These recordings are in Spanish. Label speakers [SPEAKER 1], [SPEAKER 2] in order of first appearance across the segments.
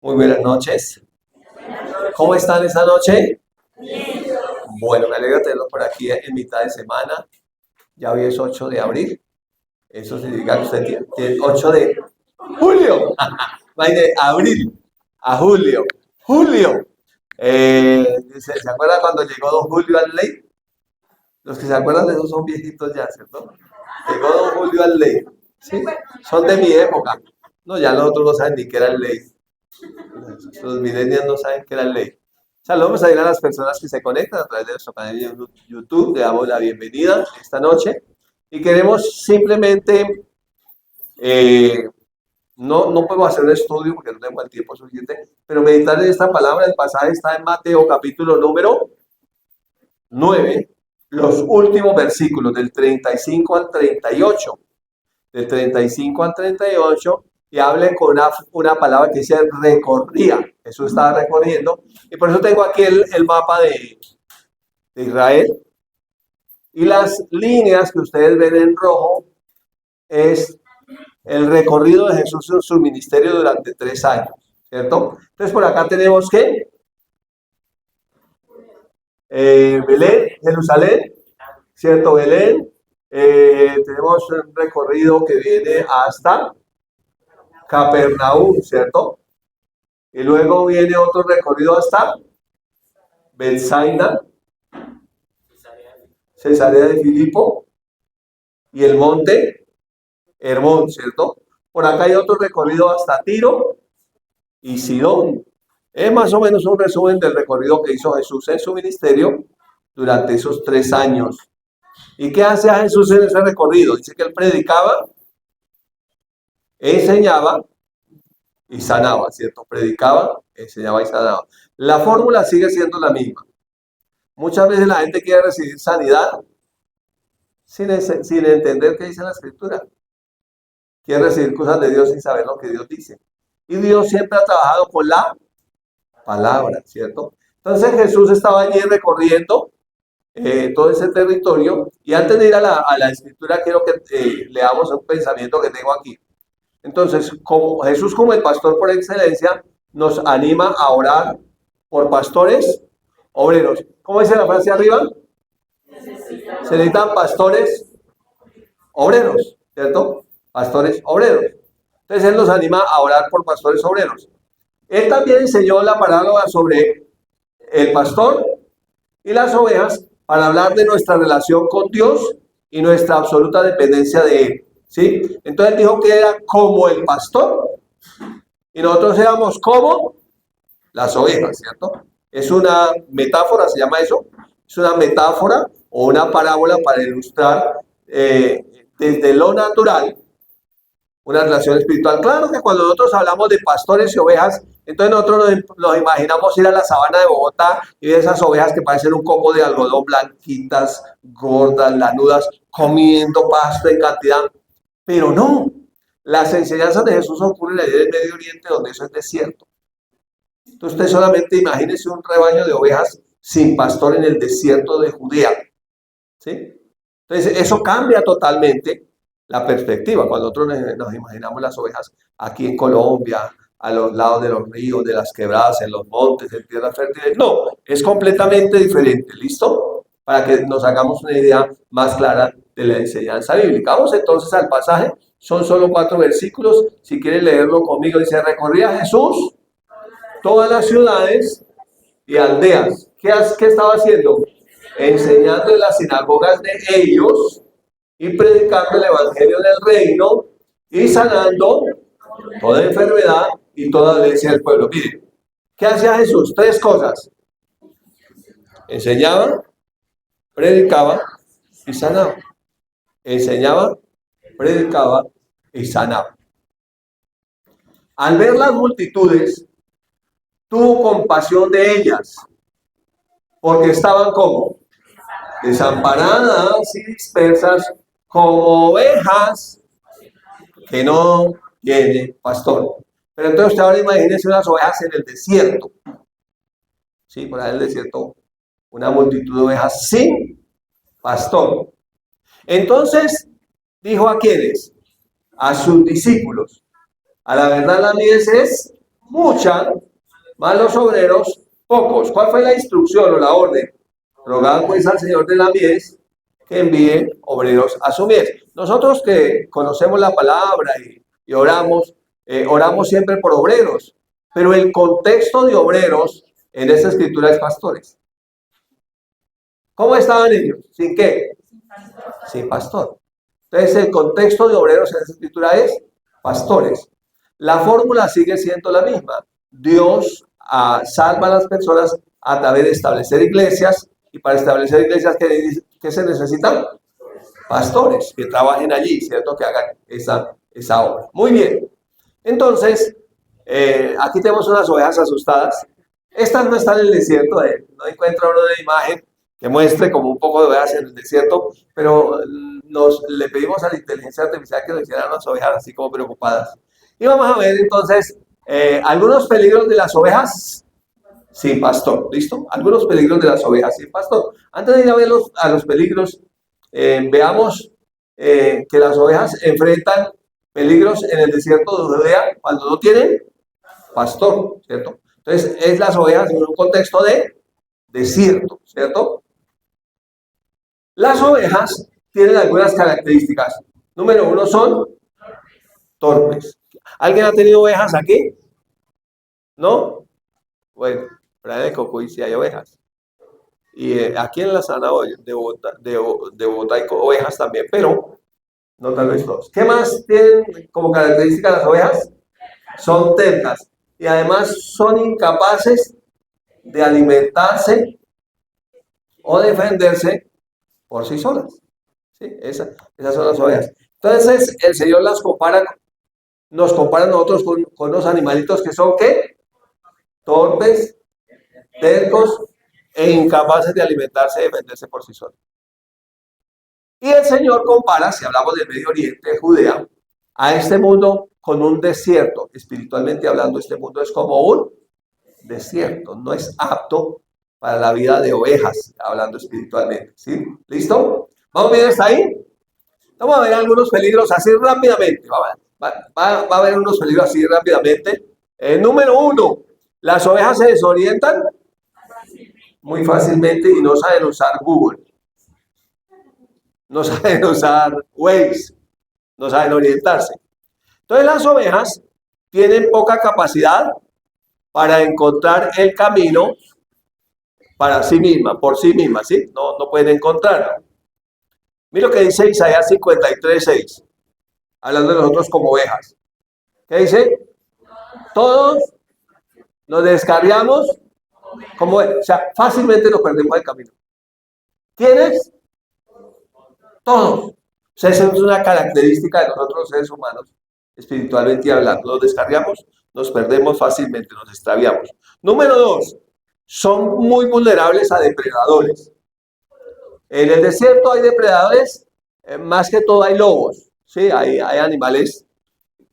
[SPEAKER 1] Muy buenas noches. ¿Cómo están esta noche? Bueno, me alegra tenerlos por aquí en mitad de semana. Ya hoy es 8 de abril. Eso significa que usted tiene 8 de julio. Va de abril a julio. Julio. ¿Se acuerda cuando llegó don Julio al ley? Los que se acuerdan de eso son viejitos ya, ¿cierto? Llegó don Julio al ley. ¿Sí? Son de mi época. No, ya los otros no saben ni qué era el ley. Los millennials no saben qué era el ley. Saludos a las personas que se conectan a través de nuestro canal de YouTube. Le damos la bienvenida esta noche y queremos simplemente, no podemos hacer un estudio porque no tenemos el tiempo suficiente, pero meditar en esta palabra. El pasaje está en Mateo capítulo número 9, los últimos versículos del 35 al 38. Del 35 al 38, y hable con una palabra que dice recorría. Jesús estaba recorriendo, y por eso tengo aquí el mapa de Israel, y las líneas que ustedes ven en rojo es el recorrido de Jesús en su ministerio durante 3 años, ¿cierto? Entonces por acá tenemos que Belén, Jerusalén, ¿cierto? Belén, tenemos un recorrido que viene hasta Capernaum, ¿cierto? Y luego viene otro recorrido hasta Betsaida, Cesarea de Filipo y el monte Hermón, ¿cierto? Por acá hay otro recorrido hasta Tiro y Sidón. Es más o menos un resumen del recorrido que hizo Jesús en su ministerio durante esos 3 años. ¿Y qué hace a Jesús en ese recorrido? Dice que él predicaba, enseñaba y sanaba, ¿cierto? Predicaba, enseñaba y sanaba. La fórmula sigue siendo la misma. Muchas veces la gente quiere recibir sanidad sin entender qué dice la Escritura. Quiere recibir cosas de Dios sin saber lo que Dios dice. Y Dios siempre ha trabajado con la palabra, ¿cierto? Entonces Jesús estaba allí recorriendo todo ese territorio, y antes de ir a la Escritura quiero que leamos un pensamiento que tengo aquí. Entonces, como Jesús, como el pastor por excelencia, nos anima a orar por pastores obreros. ¿Cómo dice la frase arriba? Se necesitan pastores obreros, ¿cierto? Pastores obreros. Entonces Él nos anima a orar por pastores obreros. Él también enseñó la parábola sobre el pastor y las ovejas para hablar de nuestra relación con Dios y nuestra absoluta dependencia de Él, ¿sí? Entonces dijo que era como el pastor y nosotros éramos como las ovejas, ¿cierto? Es una metáfora, se llama eso. Es una metáfora o una parábola para ilustrar desde lo natural una relación espiritual. Claro que cuando nosotros hablamos de pastores y ovejas, entonces nosotros nos imaginamos ir a la sabana de Bogotá y ver esas ovejas que parecen un copo de algodón, blanquitas, gordas, lanudas, comiendo pasto en cantidad. Pero no, las enseñanzas de Jesús ocurren en el Medio Oriente, donde eso es desierto. Entonces usted solamente imagínese un rebaño de ovejas sin pastor en el desierto de Judea, ¿sí? Entonces eso cambia totalmente la perspectiva cuando nosotros nos imaginamos las ovejas aquí en Colombia, a los lados de los ríos, de las quebradas, en los montes, en tierras fértiles. No, es completamente diferente, ¿listo? Para que nos hagamos una idea más clara de la enseñanza bíblica. Vamos entonces al pasaje, son solo 4 versículos, si quieren leerlo conmigo. Dice: recorría Jesús todas las ciudades y aldeas. ¿Qué estaba haciendo? Enseñando en las sinagogas de ellos y predicando el evangelio del reino y sanando toda enfermedad y toda dolencia del pueblo. Miren, ¿qué hacía Jesús? 3 cosas: enseñaba, predicaba y sanaba. Enseñaba, predicaba y sanaba. Al ver las multitudes, tuvo compasión de ellas, porque estaban como desamparadas y dispersas como ovejas que no tienen pastor. Pero entonces usted ahora imagínese unas ovejas en el desierto. Sí, por ahí en el desierto, una multitud de ovejas sin pastor. Entonces dijo: ¿a quiénes? A sus discípulos. A la verdad, la mies es mucha, mas los obreros pocos. ¿Cuál fue la instrucción o la orden? Rogad pues al Señor de la mies que envíe obreros a su mies. Nosotros que conocemos la palabra y oramos, oramos siempre por obreros, pero el contexto de obreros en esta escritura es pastores. ¿Cómo estaban ellos? ¿Sin qué? Sin pastor. Entonces el contexto de obreros en esta escritura es pastores. La fórmula sigue siendo la misma. Dios salva a las personas a través de establecer iglesias, y para establecer iglesias, ¿qué se necesitan? Pastores que trabajen allí, ¿cierto? Que hagan esa obra. Muy bien. Entonces, aquí tenemos unas ovejas asustadas. Estas no están en el desierto, no encuentra uno una imagen que muestre como un poco de ovejas en el desierto, pero le pedimos a la inteligencia artificial que nos hicieran las ovejas así como preocupadas. Y vamos a ver entonces algunos peligros de las ovejas sin pastor, ¿listo? Algunos peligros de las ovejas sin pastor. Antes de ir a ver a los peligros, veamos que las ovejas enfrentan peligros en el desierto de Judea cuando no tienen pastor, ¿cierto? Entonces, es las ovejas en un contexto de desierto, ¿cierto? Las ovejas tienen algunas características. Número uno, son torpes. ¿Alguien ha tenido ovejas aquí? ¿No? Bueno, para el Cocuy sí hay ovejas. Y aquí en la zanahoria de Bogotá hay ovejas también, pero no tal vez todos. ¿Qué más tienen como característica las ovejas? Son tercas y además son incapaces de alimentarse o defenderse por sí solas. ¿Sí? Esas son las ovejas. Entonces el Señor nos compara a nosotros con los animalitos que son ¿qué? Torpes, tercos e incapaces de alimentarse y defenderse por sí solos. Y el Señor compara, si hablamos del Medio Oriente, Judea, a este mundo con un desierto. Espiritualmente hablando, este mundo es como un desierto, no es apto para la vida de ovejas, hablando espiritualmente. ¿Sí? ¿Listo? ¿Vamos bien hasta ahí? Vamos a ver algunos peligros así rápidamente. Va a haber unos peligros así rápidamente. Número uno, las ovejas se desorientan muy fácilmente y no saben usar Google. No saben usar Waze, no saben orientarse. Entonces las ovejas tienen poca capacidad para encontrar el camino para sí misma, por sí misma, ¿sí? No pueden encontrarlo. Mira lo que dice Isaías 53:6, hablando de nosotros como ovejas. ¿Qué dice? Todos nos descarriamos como, o sea, fácilmente nos perdemos el camino. ¿Quiénes? Todos. O sea, esa es una característica de nosotros los seres humanos, espiritualmente hablando. Nos descarriamos, nos perdemos fácilmente, nos extraviamos. Número dos, son muy vulnerables a depredadores. En el desierto hay depredadores, más que todo hay lobos, ¿sí? Hay animales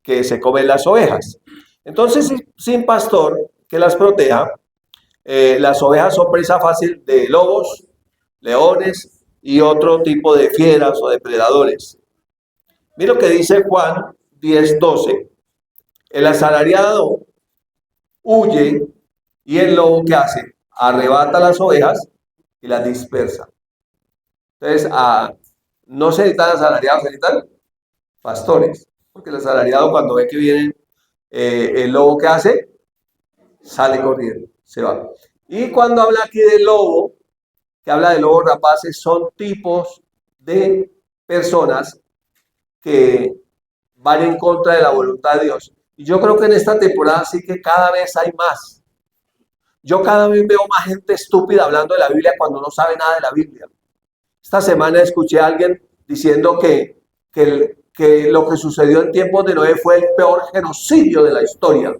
[SPEAKER 1] que se comen las ovejas. Entonces, sin pastor que las proteja, las ovejas son presa fácil de lobos, leones y otro tipo de fieras o depredadores. Mira lo que dice Juan 10:12. El asalariado huye y el lobo, ¿qué hace? Arrebata las ovejas y las dispersa. Entonces, no se necesitan asalariados, se necesitan pastores. Porque el asalariado, cuando ve que viene el lobo, ¿qué hace? Sale corriendo, se va. Y cuando habla aquí del lobo, que habla de lobos rapaces, son tipos de personas que van en contra de la voluntad de Dios. Y yo creo que en esta temporada sí que cada vez hay más. Yo cada vez veo más gente estúpida hablando de la Biblia cuando no sabe nada de la Biblia. Esta semana escuché a alguien diciendo que lo que sucedió en tiempos de Noé fue el peor genocidio de la historia.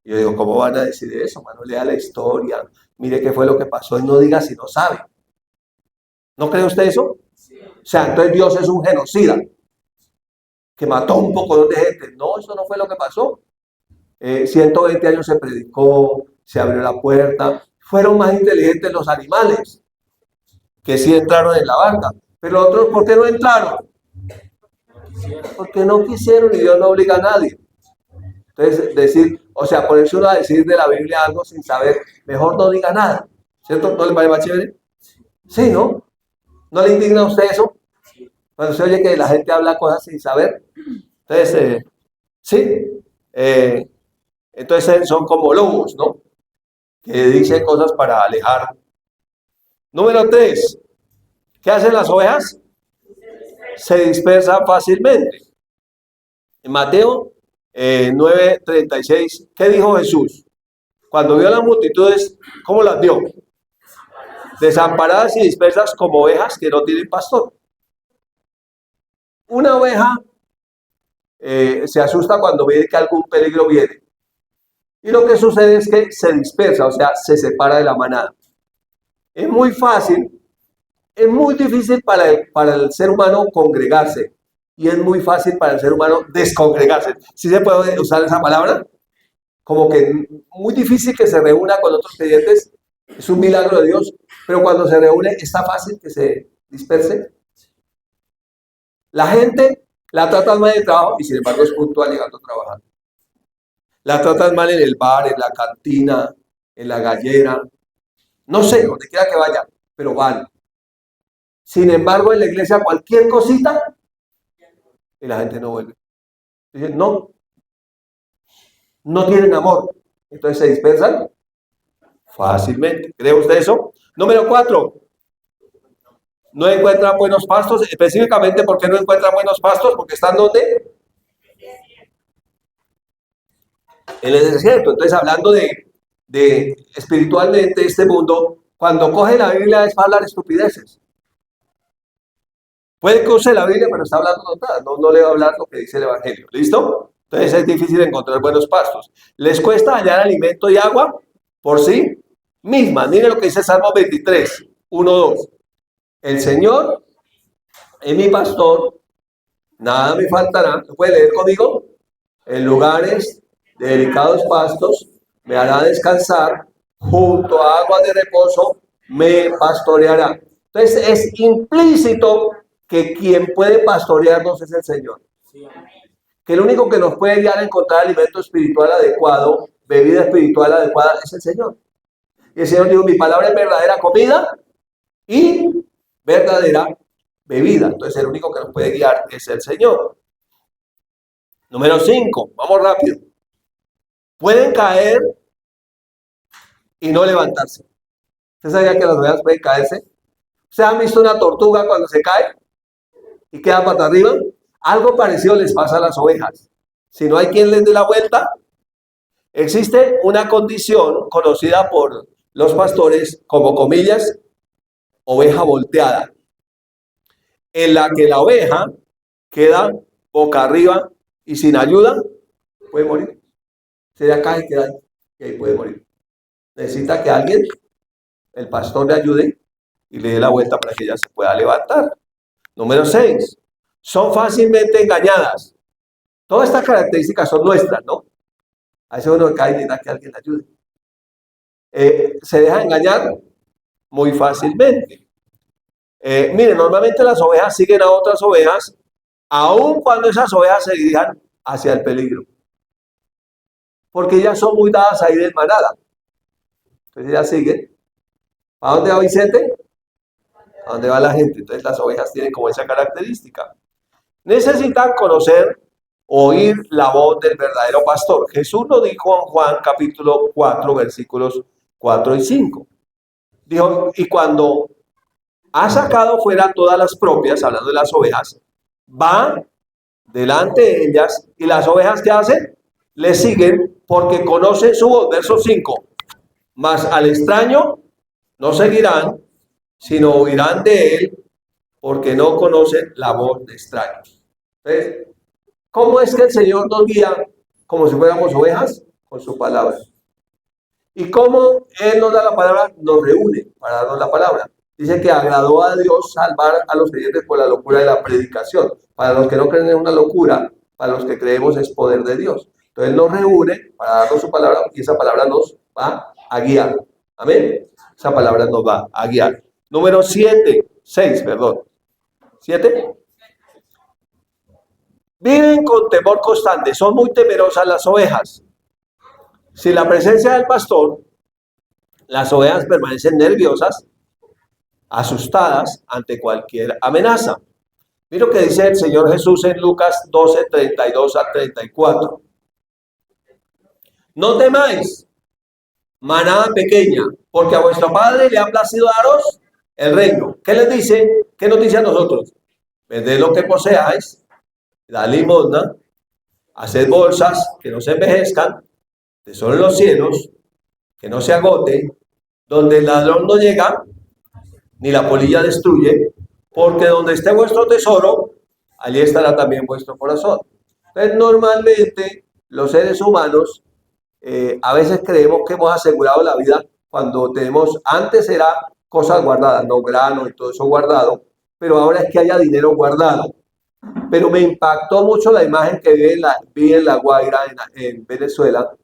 [SPEAKER 1] Y yo digo, ¿cómo van a decir eso, mano? Lea la historia, mire qué fue lo que pasó y no diga si no sabe. ¿No cree usted eso? O sea, entonces Dios es un genocida que mató un poco de gente. No, eso no fue lo que pasó. 120 años se predicó, se abrió la puerta. Fueron más inteligentes los animales que sí entraron en la barca. Pero otros, ¿por qué no entraron? Porque no quisieron y Dios no obliga a nadie. Entonces, o sea, ponerse uno a decir de la Biblia algo sin saber, mejor no diga nada. ¿Cierto? ¿No le parece más chévere? Sí, ¿no? ¿No le indigna a usted eso? Cuando se oye que la gente habla cosas sin saber. Entonces, sí. eh, entonces son como lobos, ¿no? Que dicen cosas para alejar. Número 3. ¿Qué hacen las ovejas? Se dispersan fácilmente. En Mateo 9:36, ¿qué dijo Jesús? Cuando vio a las multitudes, ¿cómo las vio? Desamparadas y dispersas como ovejas que no tienen pastor. Una oveja se asusta cuando ve que algún peligro viene. Y lo que sucede es que se dispersa, o sea, se separa de la manada. Es muy fácil, es muy difícil para el ser humano congregarse. Y es muy fácil para el ser humano descongregarse. ¿Sí se puede usar esa palabra? Como que muy difícil que se reúna con otros creyentes. Es un milagro de Dios. Pero cuando se reúne, está fácil que se disperse. La gente la tratan mal en el trabajo y sin embargo es puntual llegando a trabajar. La tratan mal en el bar, en la cantina, en la gallera. No sé, donde quiera que vaya, pero van. Sin embargo, en la iglesia cualquier cosita y la gente no vuelve. Dicen, no, no tienen amor. Entonces se dispersan fácilmente. ¿Cree usted eso? Número 4. No encuentran buenos pastos. Específicamente, ¿por qué no encuentran buenos pastos? Porque están donde? En el desierto. Entonces, hablando de espiritualmente este mundo, cuando coge la Biblia es para hablar estupideces. Puede que use la Biblia, pero está hablando nada. No le va a hablar lo que dice el Evangelio. ¿Listo? Entonces es difícil encontrar buenos pastos. Les cuesta hallar alimento y agua por sí misma. Miren lo que dice Salmo 23, 1, 2. El Señor es mi pastor, nada me faltará. ¿Lo puede leer conmigo? En lugares de delicados pastos me hará descansar, junto a aguas de reposo me pastoreará. Entonces es implícito que quien puede pastorearnos es el Señor. Que el único que nos puede guiar a encontrar alimento espiritual adecuado, bebida espiritual adecuada, es el Señor. Y el Señor dijo, mi palabra es verdadera comida y verdadera bebida. Entonces el único que nos puede guiar es el Señor. Número 5, vamos rápido. Pueden caer y no levantarse. ¿Usted sabía que las ovejas pueden caerse? ¿Ustedes han visto una tortuga cuando se cae y queda pata arriba? Algo parecido les pasa a las ovejas. Si no hay quien les dé la vuelta, existe una condición conocida por los pastores como, comillas, oveja volteada, en la que la oveja queda boca arriba y sin ayuda puede morir. Se le cae y queda ahí, y ahí puede morir. Necesita que alguien, el pastor, le ayude y le dé la vuelta para que ella se pueda levantar. Número 6. Son fácilmente engañadas. Todas estas características son nuestras, ¿no? A veces uno cae y necesita que alguien le ayude. Se deja engañar muy fácilmente. Miren, normalmente las ovejas siguen a otras ovejas, aun cuando esas ovejas se dirijan hacia el peligro. Porque ellas son muy dadas a ir en manada. Entonces ellas siguen. ¿A dónde va Vicente? ¿A dónde va la gente? Entonces las ovejas tienen como esa característica. Necesitan conocer, oír la voz del verdadero pastor. Jesús lo dijo en Juan capítulo 4, versículos 4 y 5. Dijo, y cuando ha sacado fuera todas las propias, hablando de las ovejas, va delante de ellas y las ovejas, ¿qué hacen? Le siguen porque conocen su voz. Verso 5. Mas al extraño no seguirán, sino oirán de él porque no conocen la voz de extraños. Entonces, ¿cómo es que el Señor nos guía como si fuéramos ovejas? Con su palabra. ¿Y cómo Él nos da la palabra? Nos reúne para darnos la palabra. Dice que agradó a Dios salvar a los creyentes por la locura de la predicación. Para los que no creen es una locura, para los que creemos es poder de Dios. Entonces Él nos reúne para darnos su palabra y esa palabra nos va a guiar. Amén. Esa palabra nos va a guiar. Número 6, perdón. 7. Viven con temor constante, son muy temerosas las ovejas. Sin la presencia del pastor, las ovejas permanecen nerviosas, asustadas ante cualquier amenaza. Mira lo que dice el Señor Jesús en Lucas 12, 32 a 34. No temáis, manada pequeña, porque a vuestro Padre le ha placido daros el reino. ¿Qué les dice? ¿Qué nos dice a nosotros? Vended lo que poseáis, da limosna, haced bolsas que no se envejezcan, tesoro en los cielos, que no se agote, donde el ladrón no llega, ni la polilla destruye, porque donde esté vuestro tesoro, allí estará también vuestro corazón. Entonces, normalmente los seres humanos a veces creemos que hemos asegurado la vida cuando tenemos, antes era cosas guardadas, no grano y todo eso guardado, pero ahora es que haya dinero guardado. Pero me impactó mucho la imagen que vi en La Guaira, en Venezuela,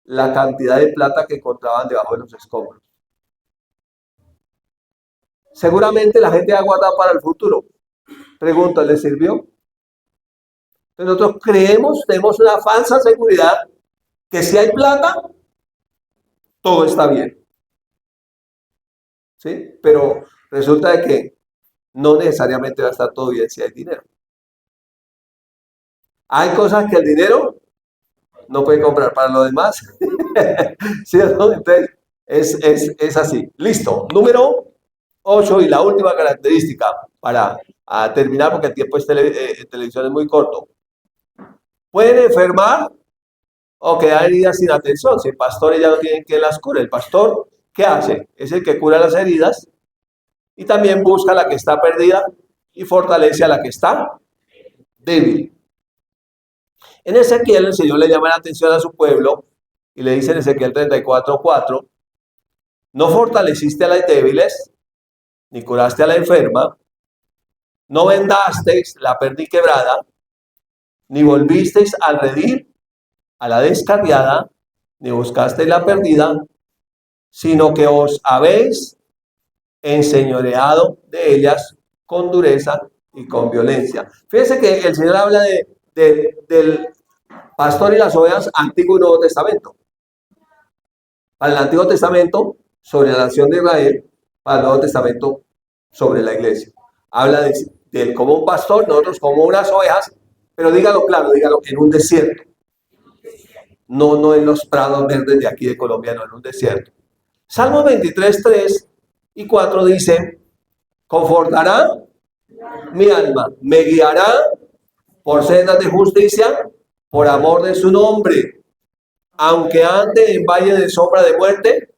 [SPEAKER 1] la cantidad de plata que encontraban debajo de los escombros. Seguramente la gente ha guardado para el futuro. Pregunto, ¿le sirvió? Entonces nosotros creemos, tenemos una falsa seguridad que si hay plata, todo está bien. ¿Sí? Pero resulta de que no necesariamente va a estar todo bien si hay dinero. Hay cosas que el dinero no puede comprar para lo demás. ¿Sí? Entonces, es así. Listo. Número 8 y la última característica para terminar, porque el tiempo en televisión es muy corto. Pueden enfermar o quedar heridas sin atención. Si el pastor ya no tienen quien las cure. El pastor, ¿qué hace? Es el que cura las heridas y también busca a la que está perdida y fortalece a la que está débil. En Ezequiel, el Señor le llama la atención a su pueblo y le dice en Ezequiel 34:4, no fortaleciste a las débiles, ni curaste a la enferma, no vendasteis la perniquebrada, ni volvisteis al redil a la descarriada, ni buscasteis la perdida, sino que os habéis enseñoreado de ellas con dureza y con violencia. Fíjense que el Señor habla del pastor y las ovejas, Antiguo y Nuevo Testamento. Para el Antiguo Testamento, sobre la nación de Israel; para el Nuevo Testamento, sobre la iglesia. Habla de como un pastor, nosotros como unas ovejas, pero dígalo claro, dígalo en un desierto. No en los prados verdes de aquí de Colombia, no en un desierto. Salmo 23, 3 y 4 dice, confortará mi alma, me guiará por sendas de justicia, por amor de su nombre. Aunque ande en valle de sombra de muerte,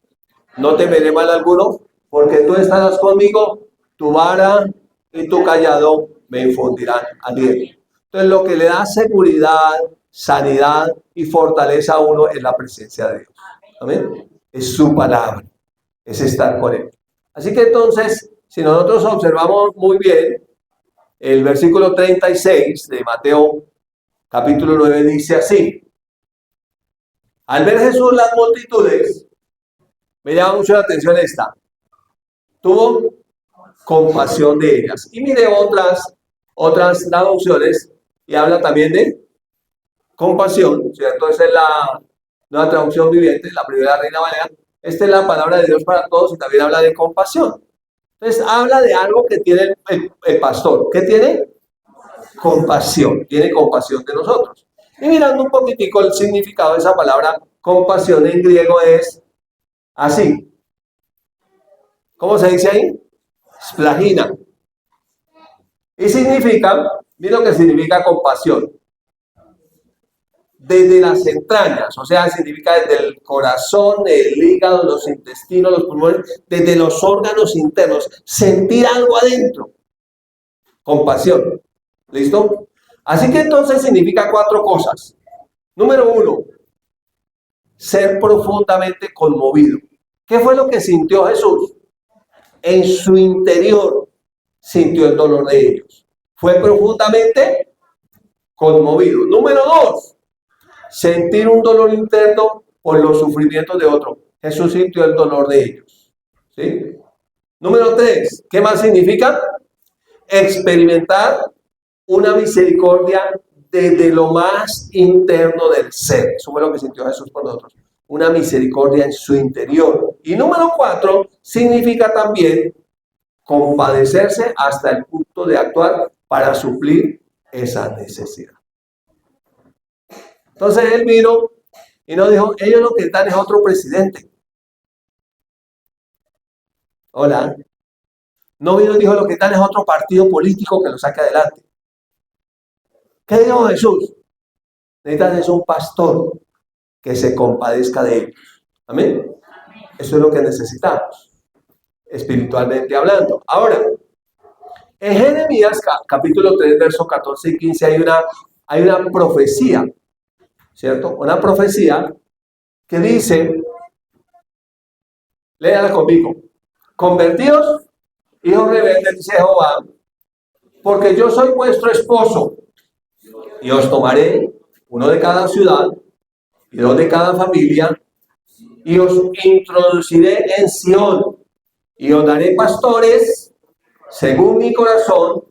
[SPEAKER 1] no temeré mal alguno, porque tú estarás conmigo, tu vara y tu callado me infundirán aliento. Entonces, lo que le da seguridad, sanidad y fortaleza a uno es la presencia de Dios. Amén. Es su palabra, es estar con él. Así que entonces, si nosotros observamos muy bien, el versículo 36 de Mateo capítulo 9 dice así: al ver Jesús las multitudes, me llama mucho la atención esta, tuvo compasión de ellas. Y mire otras traducciones y habla también de compasión, ¿cierto? Esa es la nueva traducción viviente, la primera Reina Valera. Esta es la palabra de Dios para todos y también habla de compasión. Entonces habla de algo que tiene el pastor. ¿Qué tiene? Compasión. Tiene compasión de nosotros. Y mirando un poquitico el significado de esa palabra compasión en griego es así. ¿Cómo se dice ahí? Splagina. Y significa, mira lo que significa compasión. Desde las entrañas, o sea, significa desde el corazón, el hígado, los intestinos, los pulmones, desde los órganos internos, sentir algo adentro. Compasión. ¿Listo? Así que entonces significa 4 cosas. Número 1, ser profundamente conmovido. ¿Qué fue lo que sintió Jesús? En su interior sintió el dolor de ellos. Fue profundamente conmovido. Número 2, sentir un dolor interno por los sufrimientos de otro. Jesús sintió el dolor de ellos. ¿Sí? Número 3, ¿qué más significa? Experimentar una misericordia desde lo más interno del ser. Eso fue lo que sintió Jesús por nosotros. Una misericordia en su interior. Y número 4, significa también compadecerse hasta el punto de actuar para suplir esa necesidad. Entonces él vino y nos dijo, ellos lo que están es otro presidente. Hola. No vino y dijo, lo que están es otro partido político que lo saque adelante. ¿Qué dijo Jesús? Necesitan es un pastor que se compadezca de ellos. Amén. Eso es lo que necesitamos, espiritualmente hablando. Ahora, en Jeremías capítulo 3, versos 14 y 15 hay una profecía, ¿cierto? Una profecía que dice, léala conmigo, convertíos, hijos rebeldes, dice Jehová, porque yo soy vuestro esposo, y os tomaré uno de cada ciudad y dos de cada familia, y os introduciré en Sión, y os daré pastores según mi corazón,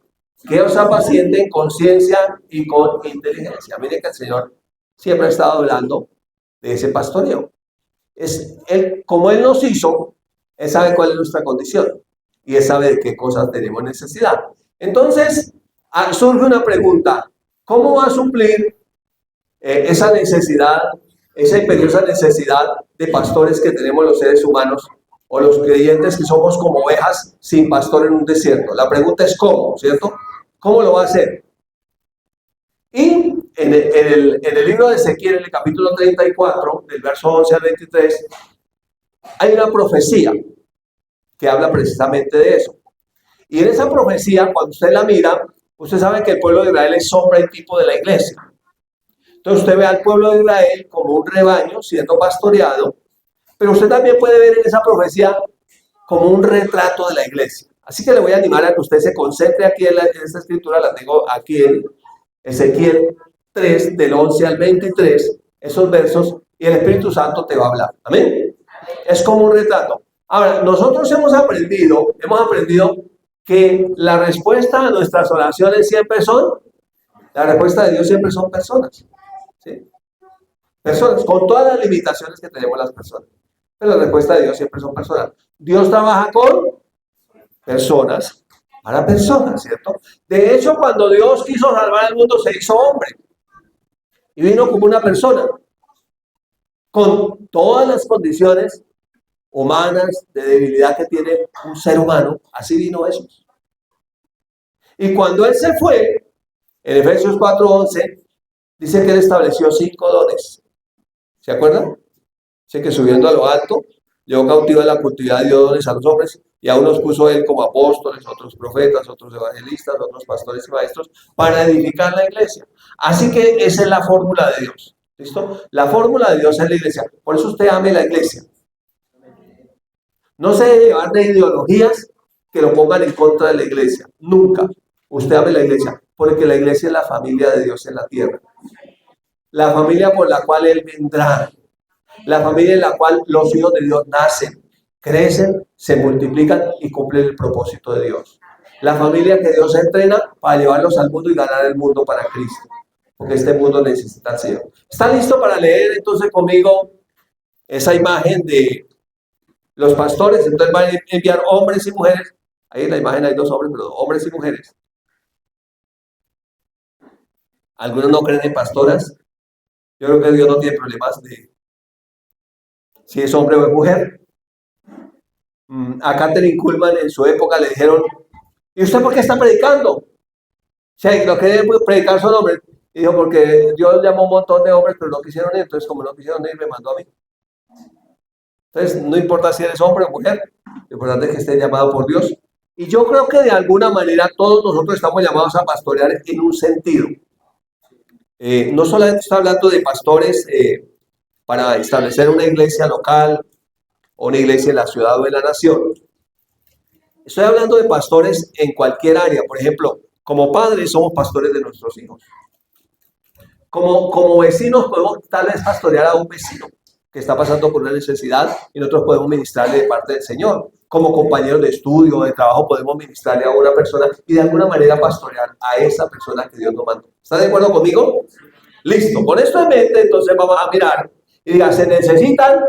[SPEAKER 1] que os apacienten con ciencia y con inteligencia. Miren que el Señor siempre ha estado hablando de ese pastoreo. Como Él nos hizo, Él sabe cuál es nuestra condición y Él sabe de qué cosas tenemos necesidad. Entonces, surge una pregunta: ¿cómo va a suplir esa necesidad, esa imperiosa necesidad de pastores que tenemos los seres humanos o los creyentes que somos como ovejas sin pastor en un desierto? La pregunta es ¿cómo? ¿Cierto? ¿Cómo lo va a hacer? Y en el libro de Ezequiel, en el capítulo 34, del verso 11 al 23, hay una profecía que habla precisamente de eso. Y en esa profecía, cuando usted la mira, usted sabe que el pueblo de Israel es sombra y tipo de la iglesia. Entonces usted ve al pueblo de Israel como un rebaño siendo pastoreado, pero usted también puede ver en esa profecía como un retrato de la iglesia. Así que le voy a animar a que usted se concentre aquí en esta escritura, la tengo aquí en Ezequiel 3, del 11 al 23, esos versos, y el Espíritu Santo te va a hablar. Amén. Es como un retrato. Ahora, nosotros hemos aprendido que la respuesta a nuestras oraciones la respuesta de Dios siempre son personas. ¿Sí? Personas, con todas las limitaciones que tenemos las personas. Pero la respuesta de Dios siempre son personas. Dios trabaja con personas para personas, ¿cierto? De hecho, cuando Dios quiso salvar al mundo, se hizo hombre. Y vino como una persona, con todas las condiciones humanas de debilidad que tiene un ser humano. Así vino Jesús. Y cuando Él se fue, en Efesios 4:11, dice que Él estableció 5 dones. ¿Se acuerdan? Dice que subiendo a lo alto, llevó cautiva la cautividad de dones a los hombres, y a unos puso Él como apóstoles, otros profetas, otros evangelistas, otros pastores y maestros, para edificar la iglesia. Así que esa es la fórmula de Dios. ¿Listo? La fórmula de Dios es la iglesia. Por eso usted ame la iglesia. No se debe llevar de ideologías que lo pongan en contra de la iglesia. Nunca. Usted ame la iglesia, porque la iglesia es la familia de Dios en la tierra. La familia por la cual Él vendrá. La familia en la cual los hijos de Dios nacen, crecen, se multiplican y cumplen el propósito de Dios. La familia que Dios entrena para llevarlos al mundo y ganar el mundo para Cristo. Porque este mundo necesita al Señor. ¿Está listo para leer entonces conmigo esa imagen de los pastores? Entonces van a enviar hombres y mujeres. Ahí en la imagen hay 2 hombres, pero hombres y mujeres. Algunos no creen en pastoras. Yo creo que Dios no tiene problemas de si es hombre o es mujer. A Kathryn Kuhlman en su época le dijeron: ¿y usted por qué está predicando? O sea, lo que debe predicar son hombres. Y dijo: porque Dios llamó a un montón de hombres, pero no quisieron ir. Entonces, como no quisieron ir, me mandó a mí. Entonces, no importa si eres hombre o mujer, lo importante es que estés llamado por Dios. Y yo creo que de alguna manera todos nosotros estamos llamados a pastorear en un sentido. No solamente está hablando de pastores para establecer una iglesia local o una iglesia en la ciudad o en la nación. Estoy hablando de pastores en cualquier área. Por ejemplo, como padres somos pastores de nuestros hijos. Como vecinos podemos tal vez pastorear a un vecino. que está pasando por una necesidad y nosotros podemos ministrarle de parte del Señor. Como compañeros de estudio, de trabajo, podemos ministrarle a una persona y de alguna manera pastorear a esa persona que Dios nos mandó. ¿Está de acuerdo conmigo? Listo. Con esto en mente, entonces vamos a mirar y diga, se necesitan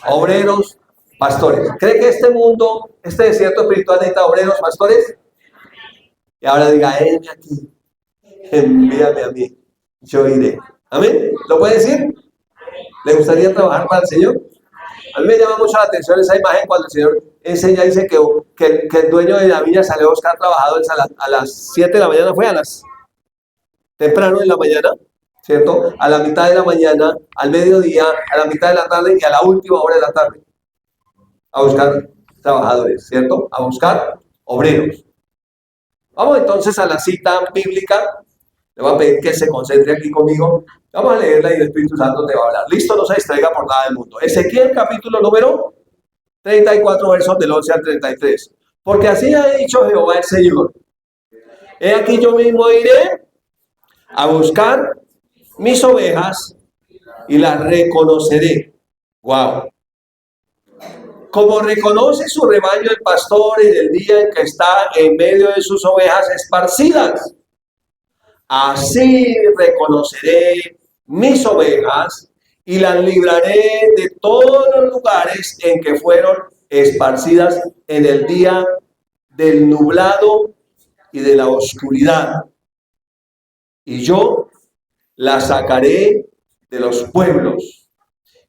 [SPEAKER 1] obreros, pastores. ¿Cree que este mundo, este desierto espiritual necesita obreros, pastores? Y ahora diga, heme aquí, envíame a mí, yo iré. ¿Amén? ¿Lo puede decir? ¿Le gustaría trabajar para el Señor? A mí me llama mucho la atención esa imagen cuando el Señor enseña, dice que el dueño de la viña salió a buscar trabajadores a las 7 de la mañana, fue a las temprano de la mañana, ¿cierto? A la mitad de la mañana, al mediodía, a la mitad de la tarde y a la última hora de la tarde. A buscar trabajadores, ¿cierto? A buscar obreros. Vamos entonces a la cita bíblica. Le voy a pedir que se concentre aquí conmigo. Vamos a leerla y el Espíritu Santo te va a hablar. Listo, no se distraiga por nada del mundo. Ezequiel capítulo número 34, versos del 11 al 33. Porque así ha dicho Jehová el Señor. He aquí yo mismo iré a buscar mis ovejas y las reconoceré. Wow. Como reconoce su rebaño el pastor en el día en que está en medio de sus ovejas esparcidas, así reconoceré mis ovejas y las libraré de todos los lugares en que fueron esparcidas en el día del nublado y de la oscuridad. Y yo las sacaré de los pueblos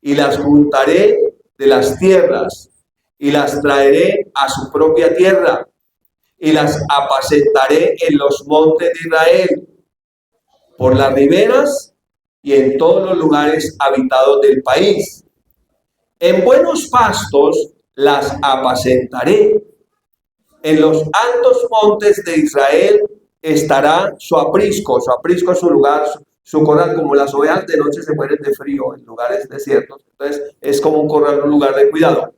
[SPEAKER 1] y las juntaré de las tierras y las traeré a su propia tierra y las apacentaré en los montes de Israel, por las riberas y en todos los lugares habitados del país. En buenos pastos las apacentaré. En los altos montes de Israel estará su aprisco. Su aprisco es su lugar, su corral. Como las ovejas de noche se mueren de frío en lugares desiertos, entonces es como un corral, un lugar de cuidado.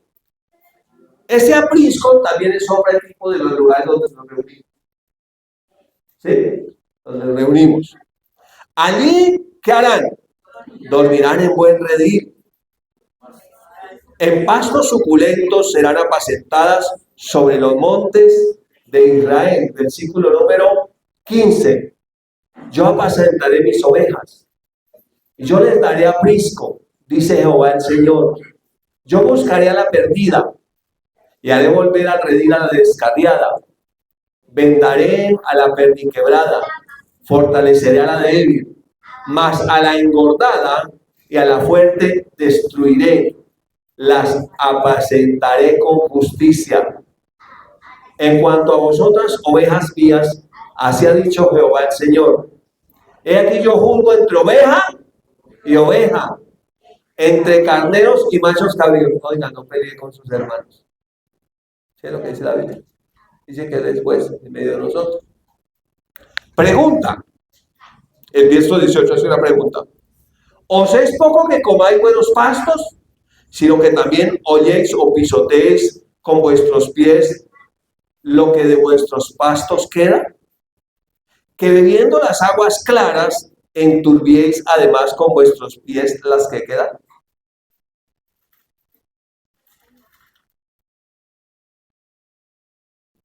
[SPEAKER 1] Ese aprisco también es obra y tipo de los lugares donde nos reunimos. ¿Sí? Donde nos reunimos. Allí, ¿qué harán? Dormirán en buen redil. En pastos suculentos serán apacentadas sobre los montes de Israel. Versículo número 15. Yo apacentaré mis ovejas y yo les daré aprisco, dice Jehová el Señor. Yo buscaré a la perdida y haré volver al redil a la descarriada. Vendaré a la perniquebrada, fortaleceré a la débil, mas a la engordada y a la fuerte destruiré. Las apacentaré con justicia. En cuanto a vosotras, ovejas mías, así ha dicho Jehová el Señor. He aquí yo juzgo entre oveja y oveja, entre carneros y machos cabríos. Oiga, no pelee con sus hermanos. ¿Sí es lo que dice la Biblia? Dice que después, en medio de nosotros. Pregunta. El verso 18 hace una pregunta. ¿Os es poco que comáis buenos pastos, sino que también holléis o pisoteéis con vuestros pies lo que de vuestros pastos queda? Que bebiendo las aguas claras, enturbiéis además con vuestros pies las que quedan.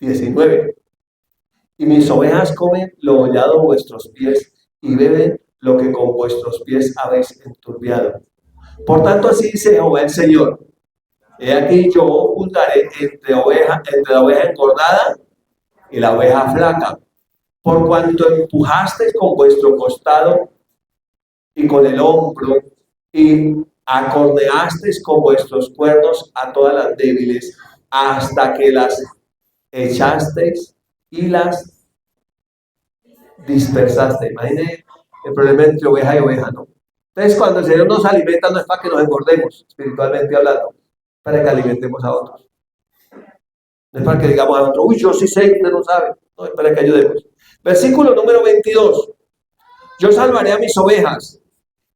[SPEAKER 1] (19) Y mis ovejas comen lo hollado de vuestros pies y beben lo que con vuestros pies habéis enturbiado. Por tanto, así dice Jehová el Señor. He aquí yo juntaré entre la oveja engordada y la oveja flaca, por cuanto empujasteis con vuestro costado y con el hombro, y acordeasteis con vuestros cuernos a todas las débiles, hasta que las echasteis y las dispersasteis. Imagínense el problema entre oveja y oveja, ¿no? Entonces, cuando el Señor nos alimenta, no es para que nos engordemos, espiritualmente hablando, para que alimentemos a otros. No es para que digamos a otro, uy, yo sí sé, usted no sabe. No, es para que ayudemos. Versículo número 22. Yo salvaré a mis ovejas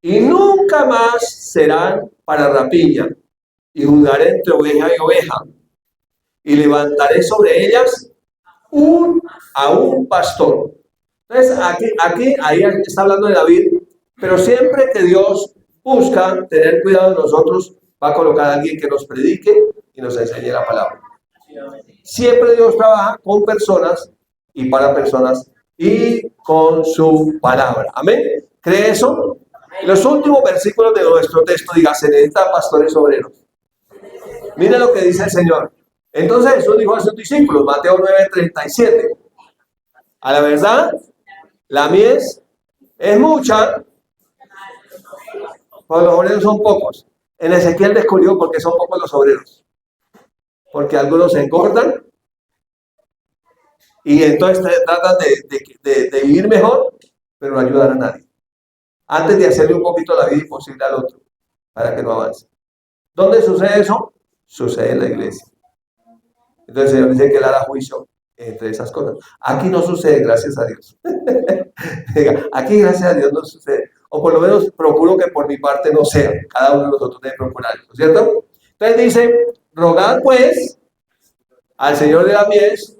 [SPEAKER 1] y nunca más serán para rapiña, y juzgaré entre oveja y oveja, y levantaré sobre ellas a un pastor. Entonces, ahí está hablando de David, pero siempre que Dios busca tener cuidado de nosotros, va a colocar a alguien que nos predique y nos enseñe la palabra. Siempre Dios trabaja con personas y para personas y con su palabra. Amén. ¿Cree eso? Los últimos versículos de nuestro texto, diga, se necesitan pastores obreros. Mire lo que dice el Señor. Entonces Jesús dijo a sus discípulos, Mateo 9:37, a la verdad, la mies es mucha, pero los obreros son pocos. En Ezequiel descubrió por qué son pocos los obreros. Porque algunos se engordan y entonces tratan de vivir mejor, pero no ayudar a nadie. Antes de hacerle un poquito la vida imposible al otro, para que no avance. ¿Dónde sucede eso? Sucede en la iglesia. Entonces el Señor dice que Él hará juicio entre esas cosas. Aquí no sucede, gracias a Dios. Aquí, gracias a Dios, no sucede. O por lo menos procuro que por mi parte no sea. Cada uno de nosotros debe procurarlo, ¿cierto? Entonces dice, rogad pues al Señor de la mies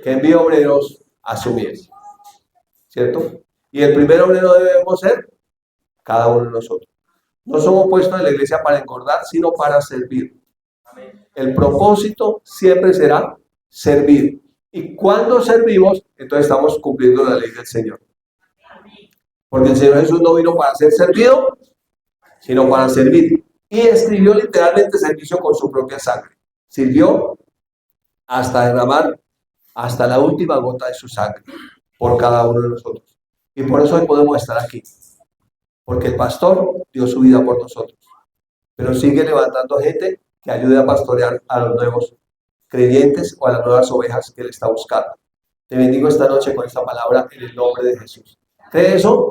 [SPEAKER 1] que envíe obreros a su mies. ¿Cierto? Y el primer obrero debemos ser cada uno de nosotros. No somos puestos en la iglesia para engordar, sino para servir. El propósito siempre será servir. Y cuando servimos, entonces estamos cumpliendo la ley del Señor. Porque el Señor Jesús no vino para ser servido, sino para servir. Y escribió literalmente servicio con su propia sangre. Sirvió hasta derramar hasta la última gota de su sangre por cada uno de nosotros. Y por eso hoy podemos estar aquí. Porque el pastor dio su vida por nosotros. Pero sigue levantando gente que ayude a pastorear a los nuevos creyentes o a las nuevas ovejas que Él está buscando. Te bendigo esta noche con esta palabra en el nombre de Jesús. ¿Cree eso?